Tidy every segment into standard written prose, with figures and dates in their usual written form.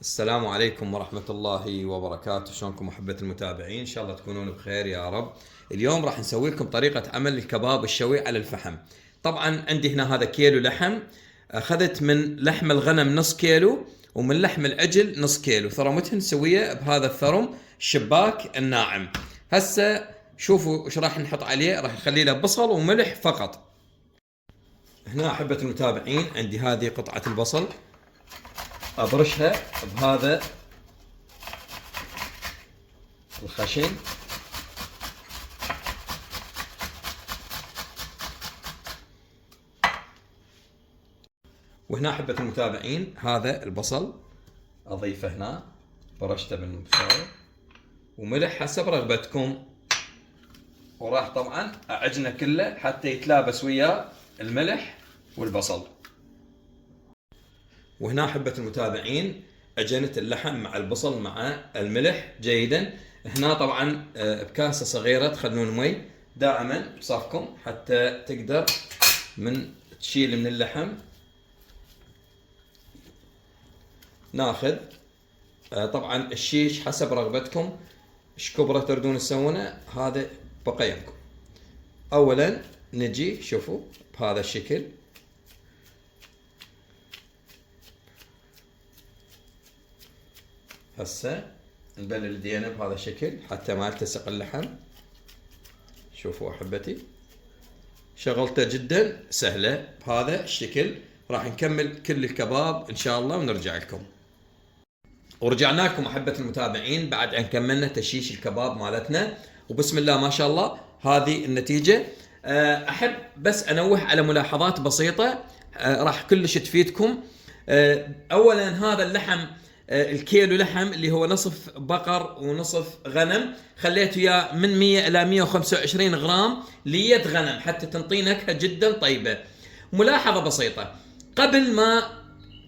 السلام عليكم ورحمة الله وبركاته. شلونكم أحبة المتابعين؟ إن شاء الله تكونون بخير يا رب. اليوم راح نسوي لكم طريقة عمل الكباب الشوي على الفحم. طبعا عندي هنا هذا كيلو لحم، أخذت من لحم الغنم نص كيلو ومن لحم العجل نص كيلو، ثرمتهن سوية بهذا الثرم الشباك الناعم. هسه شوفوا ايش راح نحط عليه، راح نخلي له بصل وملح فقط. هنا أحبة المتابعين عندي هذه قطعة البصل، أبرشها بهذا الخشن، وهنا أحبة المتابعين هذا البصل أضيفه هنا، برشته بالمفصل وملح حسب رغبتكم، وراح طبعا أعجنه كله حتى يتلابس وياه الملح والبصل. وهنا أحبة المتابعين عجنت اللحم مع البصل مع الملح جيدا. هنا طبعا بكاسة صغيرة تخلون مي دائما بصفكم حتى تقدر من تشيل من اللحم. ناخذ طبعا الشيش حسب رغبتكم، ايش كبره تردون تسوونه هذا بقيمكم. اولا نجي شوفوا بهذا الشكل، هسه نبلل الدينه بهذا الشكل حتى ما يلتصق اللحم. شوفوا احبتي، شغلته جدا سهله بهذا الشكل. راح نكمل كل الكباب ان شاء الله ونرجع لكم. ورجعنا لكم احبه المتابعين بعد ان كملنا تشيش الكباب مالتنا، وبسم الله ما شاء الله هذه النتيجه. احب بس انوه على ملاحظات بسيطه راح كلش تفيدكم. اولا هذا اللحم الكيلو لحم اللي هو نصف بقر ونصف غنم، خليته يا من 100 الى 125 غرام ليد غنم حتى تنطي نكهه جدا طيبه. ملاحظه بسيطه، قبل ما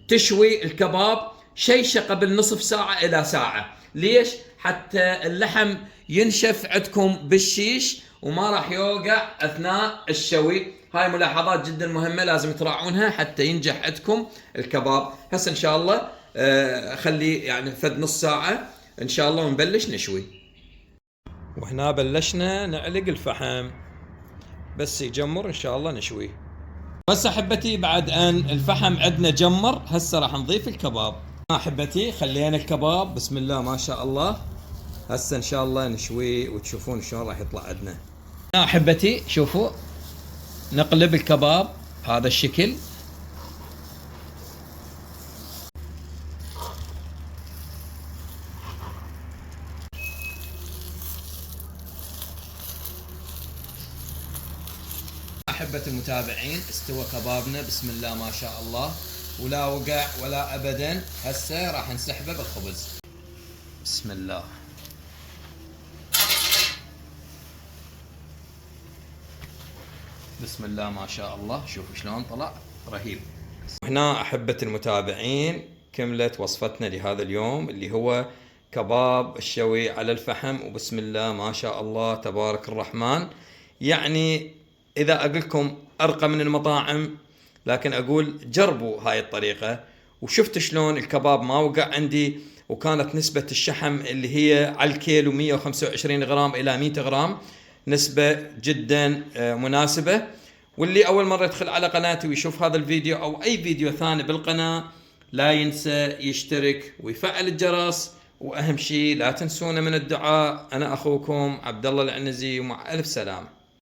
تشوي الكباب شيشه قبل نصف ساعه الى ساعه. ليش؟ حتى اللحم ينشف عندكم بالشيش وما راح يوقع اثناء الشوي. هاي ملاحظات جدا مهمه لازم تراعونها حتى ينجح عندكم الكباب. هسه ان شاء الله خلي يعني فد نص ساعه ان شاء الله ونبلش نشوي. وهنا بلشنا نعلق الفحم، بس يجمر ان شاء الله نشوي. بس احبتي بعد ان الفحم عندنا جمر هسه راح نضيف الكباب. احبتي خلينا الكباب بسم الله ما شاء الله، هسه ان شاء الله نشوي وتشوفون شلون راح يطلع عندنا. احبتي شوفوا نقلب الكباب بهذا الشكل. أحبة المتابعين استوى كبابنا بسم الله ما شاء الله، ولا وقع ولا أبدا. هسه راح نسحبه بالخبز بسم الله. بسم الله ما شاء الله، شوفوا شلون طلع رهيب. هنا أحبة المتابعين كملت وصفتنا لهذا اليوم اللي هو كباب الشوي على الفحم، وبسم الله ما شاء الله تبارك الرحمن. يعني إذا أقول لكم أرقى من المطاعم، لكن أقول جربوا هاي الطريقة. وشفت شلون الكباب ما وقع عندي، وكانت نسبة الشحم اللي هي على الكيلو 125 غرام إلى 100 غرام، نسبة جدا مناسبة. واللي أول مرة يدخل على قناتي ويشوف هذا الفيديو أو أي فيديو ثاني بالقناة لا ينسى يشترك ويفعل الجرس، وأهم شيء لا تنسونا من الدعاء. أنا أخوكم عبد الله العنزي، ومع ألف سلامة.